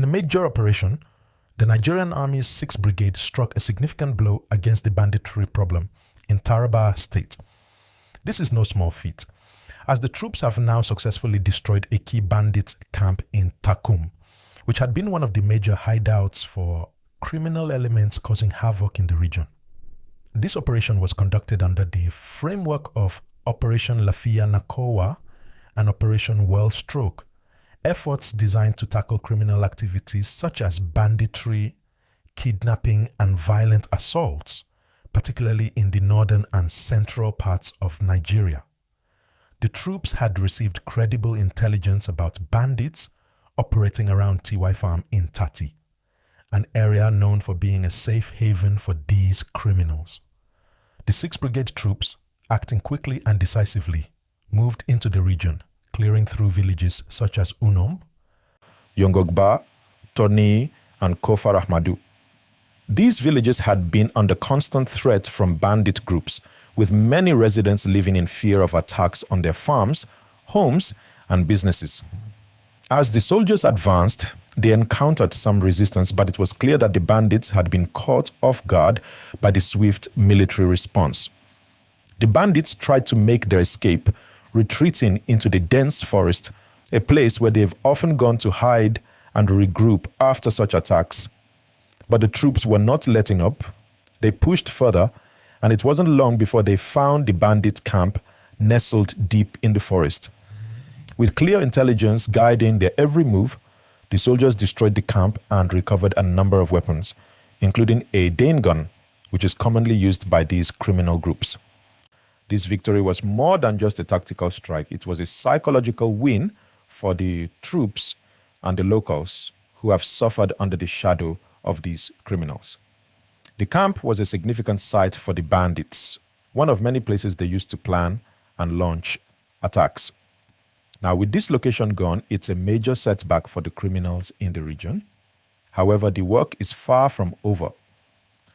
a major operation, the Nigerian Army's 6th Brigade struck a significant blow against the banditry problem in Taraba State. This is no small feat, as the troops have now successfully destroyed a key bandit camp in Takum, which had been one of the major hideouts for criminal elements causing havoc in the region. This operation was conducted under the framework of Operation Lafiya Nakowa and Operation Wellstroke, efforts designed to tackle criminal activities such as banditry, kidnapping, and violent assaults, particularly in the northern and central parts of Nigeria. The troops had received credible intelligence about bandits operating around TY Farm in Tati, an area known for being a safe haven for these criminals. The 6th Brigade troops, acting quickly and decisively, moved into the region, clearing through villages such as Unom, Yongogba, Toni, and Kofar Ahmadu. These villages had been under constant threat from bandit groups, with many residents living in fear of attacks on their farms, homes, and businesses. As the soldiers advanced, they encountered some resistance, but it was clear that the bandits had been caught off guard by the swift military response. The bandits tried to make their escape, retreating into the dense forest, a place where they've often gone to hide and regroup after such attacks. But the troops were not letting up. They pushed further, and it wasn't long before they found the bandit camp nestled deep in the forest. With clear intelligence guiding their every move, the soldiers destroyed the camp and recovered a number of weapons, including a Dane gun, which is commonly used by these criminal groups. This victory was more than just a tactical strike. It was a psychological win for the troops and the locals who have suffered under the shadow of these criminals. The camp was a significant site for the bandits, one of many places they used to plan and launch attacks. Now, with this location gone, it's a major setback for the criminals in the region. However, the work is far from over.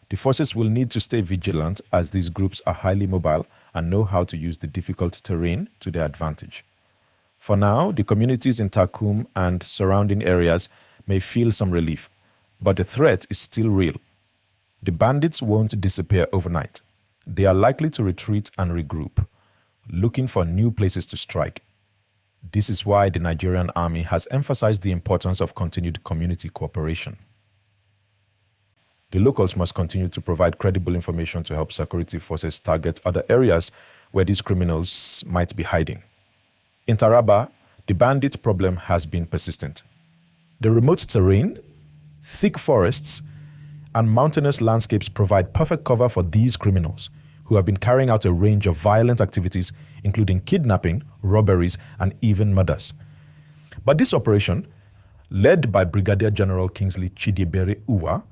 The forces will need to stay vigilant as these groups are highly mobile and know how to use the difficult terrain to their advantage. For now, the communities in Takum and surrounding areas may feel some relief, but the threat is still real. The bandits won't disappear overnight. They are likely to retreat and regroup, looking for new places to strike. This is why the Nigerian Army has emphasized the importance of continued community cooperation. The locals must continue to provide credible information to help security forces target other areas where these criminals might be hiding. In Taraba, the bandit problem has been persistent. The remote terrain, thick forests, and mountainous landscapes provide perfect cover for these criminals, who have been carrying out a range of violent activities, including kidnapping, robberies, and even murders. But this operation, led by Brigadier General Kingsley Chidiebere Uwa,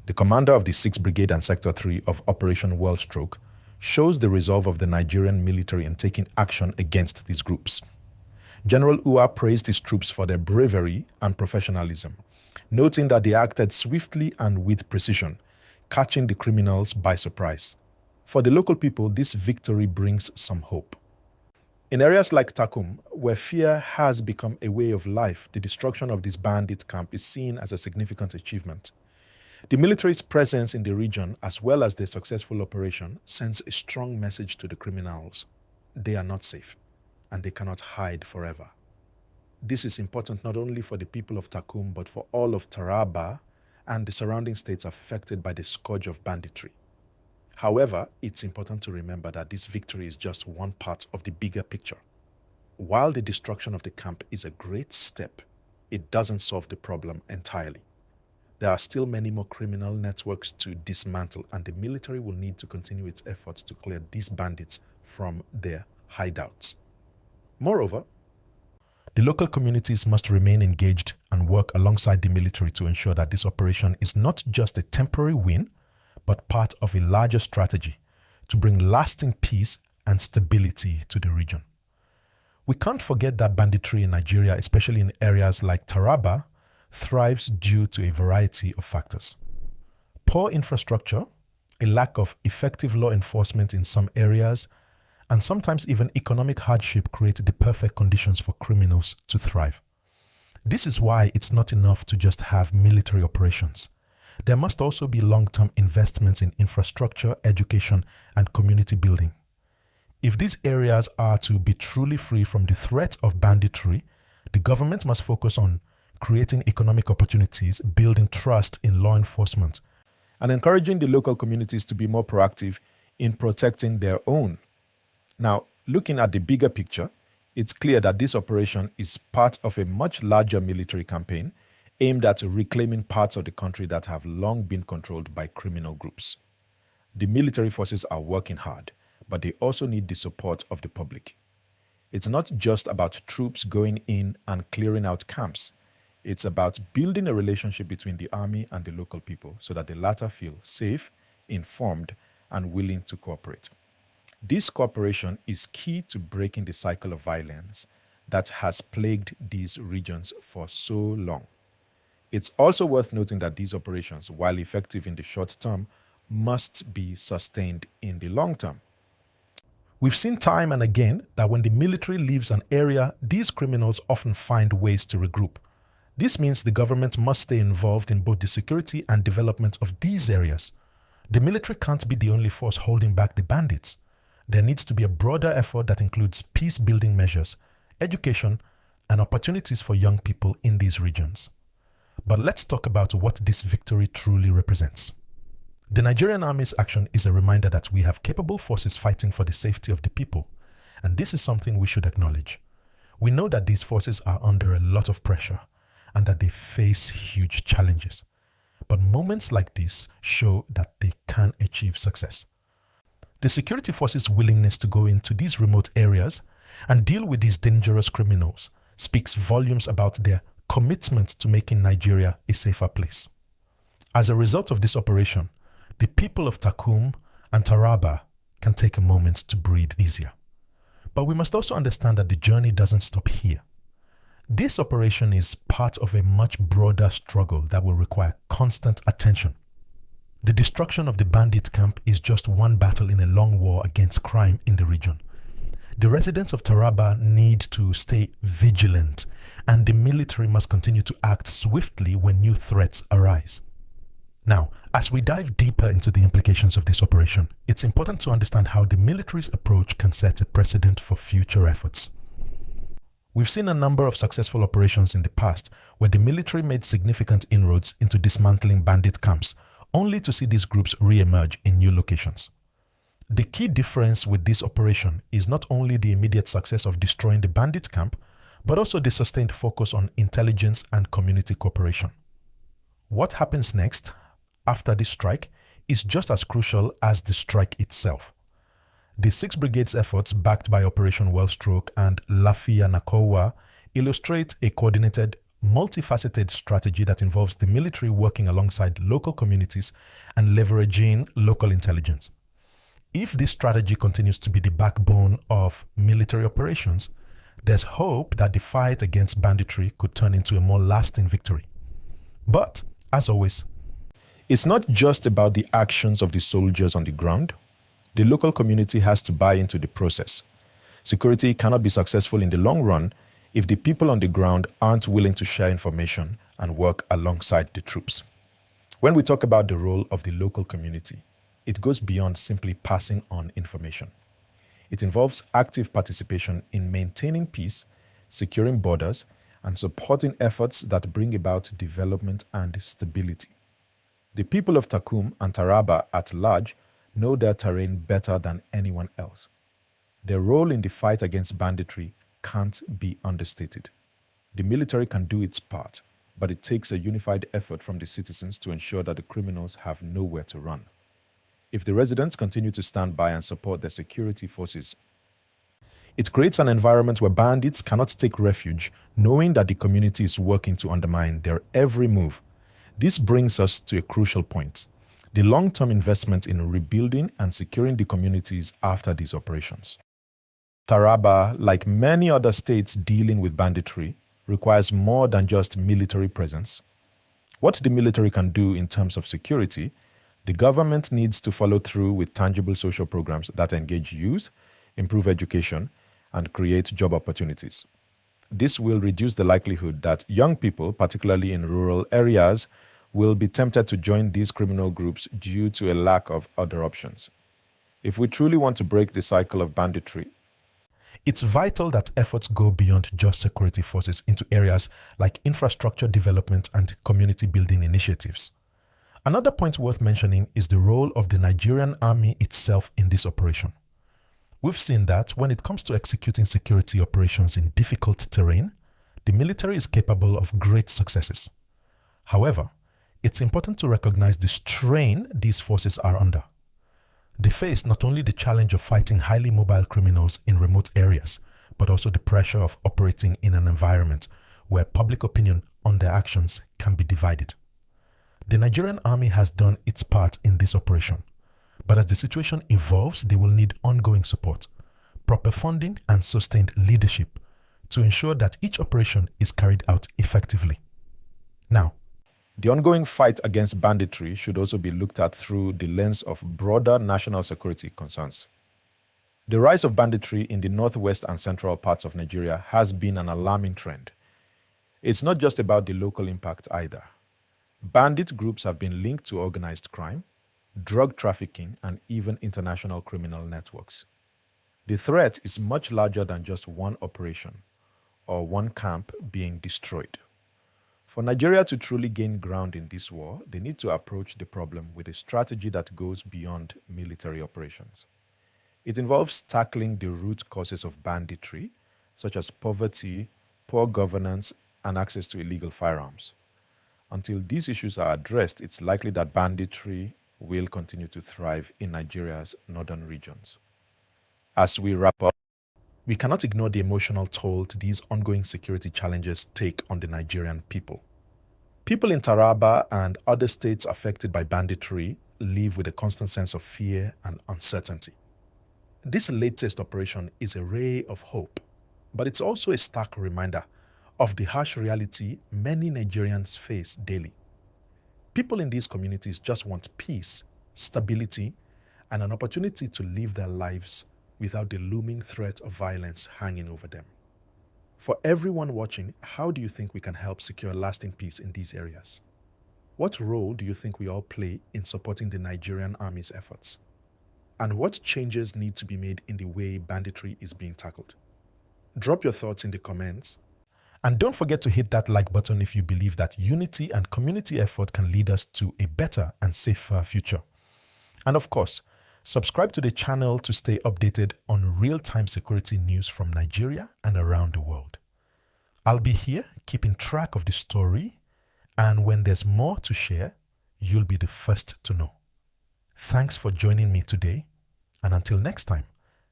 the commander of the 6th Brigade and Sector 3 of Operation Wellstroke, shows the resolve of the Nigerian military in taking action against these groups. General Uwa praised his troops for their bravery and professionalism, noting that they acted swiftly and with precision, catching the criminals by surprise. For the local people, this victory brings some hope. In areas like Takum, where fear has become a way of life, the destruction of this bandit camp is seen as a significant achievement. The military's presence in the region, as well as their successful operation, sends a strong message to the criminals. They are not safe, and they cannot hide forever. This is important not only for the people of Takum, but for all of Taraba and the surrounding states affected by the scourge of banditry. However, it's important to remember that this victory is just one part of the bigger picture. While the destruction of the camp is a great step, it doesn't solve the problem entirely. There are still many more criminal networks to dismantle, and the military will need to continue its efforts to clear these bandits from their hideouts. Moreover, the local communities must remain engaged and work alongside the military to ensure that this operation is not just a temporary win, but part of a larger strategy to bring lasting peace and stability to the region. We can't forget that banditry in Nigeria, especially in areas like Taraba, thrives due to a variety of factors. Poor infrastructure, a lack of effective law enforcement in some areas, and sometimes even economic hardship create the perfect conditions for criminals to thrive. This is why it's not enough to just have military operations. There must also be long-term investments in infrastructure, education, and community building. If these areas are to be truly free from the threat of banditry, the government must focus on creating economic opportunities, building trust in law enforcement, and encouraging the local communities to be more proactive in protecting their own. Now, looking at the bigger picture, it's clear that this operation is part of a much larger military campaign aimed at reclaiming parts of the country that have long been controlled by criminal groups. The military forces are working hard, but they also need the support of the public. It's not just about troops going in and clearing out camps. It's about building a relationship between the army and the local people so that the latter feel safe, informed, and willing to cooperate. This cooperation is key to breaking the cycle of violence that has plagued these regions for so long. It's also worth noting that these operations, while effective in the short term, must be sustained in the long term. We've seen time and again that when the military leaves an area, these criminals often find ways to regroup. This means the government must stay involved in both the security and development of these areas. The military can't be the only force holding back the bandits. There needs to be a broader effort that includes peace-building measures, education, and opportunities for young people in these regions. But let's talk about what this victory truly represents. The Nigerian Army's action is a reminder that we have capable forces fighting for the safety of the people, and this is something we should acknowledge. We know that these forces are under a lot of pressure and that they face huge challenges. But moments like this show that they can achieve success. The security forces' willingness to go into these remote areas and deal with these dangerous criminals speaks volumes about their commitment to making Nigeria a safer place. As a result of this operation, the people of Takum and Taraba can take a moment to breathe easier. But we must also understand that the journey doesn't stop here. This operation is part of a much broader struggle that will require constant attention. The destruction of the bandit camp is just one battle in a long war against crime in the region. The residents of Taraba need to stay vigilant, and the military must continue to act swiftly when new threats arise. Now, as we dive deeper into the implications of this operation, it's important to understand how the military's approach can set a precedent for future efforts. We've seen a number of successful operations in the past where the military made significant inroads into dismantling bandit camps, only to see these groups re-emerge in new locations. The key difference with this operation is not only the immediate success of destroying the bandit camp, but also the sustained focus on intelligence and community cooperation. What happens next, after this strike, is just as crucial as the strike itself. The 6th Brigade's efforts, backed by Operation Wellstroke and Lafiya Nakowa, illustrate a coordinated, multifaceted strategy that involves the military working alongside local communities and leveraging local intelligence. If this strategy continues to be the backbone of military operations, there's hope that the fight against banditry could turn into a more lasting victory. But, as always, it's not just about the actions of the soldiers on the ground. The local community has to buy into the process. Security cannot be successful in the long run if the people on the ground aren't willing to share information and work alongside the troops. When we talk about the role of the local community, it goes beyond simply passing on information. It involves active participation in maintaining peace, securing borders, and supporting efforts that bring about development and stability. The people of Takum and Taraba at large know their terrain better than anyone else. Their role in the fight against banditry can't be understated. The military can do its part, but it takes a unified effort from the citizens to ensure that the criminals have nowhere to run. If the residents continue to stand by and support their security forces, it creates an environment where bandits cannot take refuge, knowing that the community is working to undermine their every move. This brings us to a crucial point: the long-term investment in rebuilding and securing the communities after these operations. Taraba, like many other states dealing with banditry, requires more than just military presence. What the military can do in terms of security, the government needs to follow through with tangible social programs that engage youth, improve education, and create job opportunities. This will reduce the likelihood that young people, particularly in rural areas, will be tempted to join these criminal groups due to a lack of other options. If we truly want to break the cycle of banditry, it's vital that efforts go beyond just security forces into areas like infrastructure development and community building initiatives. Another point worth mentioning is the role of the Nigerian Army itself in this operation. We've seen that when it comes to executing security operations in difficult terrain, the military is capable of great successes. However, it's important to recognize the strain these forces are under. They face not only the challenge of fighting highly mobile criminals in remote areas, but also the pressure of operating in an environment where public opinion on their actions can be divided. The Nigerian Army has done its part in this operation, but as the situation evolves, they will need ongoing support, proper funding, and sustained leadership to ensure that each operation is carried out effectively. Now, the ongoing fight against banditry should also be looked at through the lens of broader national security concerns. The rise of banditry in the northwest and central parts of Nigeria has been an alarming trend. It's not just about the local impact either. Bandit groups have been linked to organized crime, drug trafficking, and even international criminal networks. The threat is much larger than just one operation or one camp being destroyed. For Nigeria to truly gain ground in this war, they need to approach the problem with a strategy that goes beyond military operations. It involves tackling the root causes of banditry, such as poverty, poor governance, and access to illegal firearms. Until these issues are addressed, it's likely that banditry will continue to thrive in Nigeria's northern regions. As we wrap up, we cannot ignore the emotional toll these ongoing security challenges take on the Nigerian people. People in Taraba and other states affected by banditry live with a constant sense of fear and uncertainty. This latest operation is a ray of hope, but it's also a stark reminder of the harsh reality many Nigerians face daily. People in these communities just want peace, stability, and an opportunity to live their lives without the looming threat of violence hanging over them. For everyone watching, how do you think we can help secure lasting peace in these areas? What role do you think we all play in supporting the Nigerian Army's efforts? And what changes need to be made in the way banditry is being tackled? Drop your thoughts in the comments. And don't forget to hit that like button if you believe that unity and community effort can lead us to a better and safer future. And of course, subscribe to the channel to stay updated on real-time security news from Nigeria and around the world. I'll be here keeping track of the story, and when there's more to share, you'll be the first to know. Thanks for joining me today, and until next time,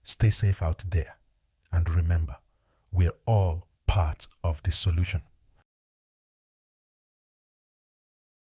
stay safe out there. And remember, we're all part of the solution.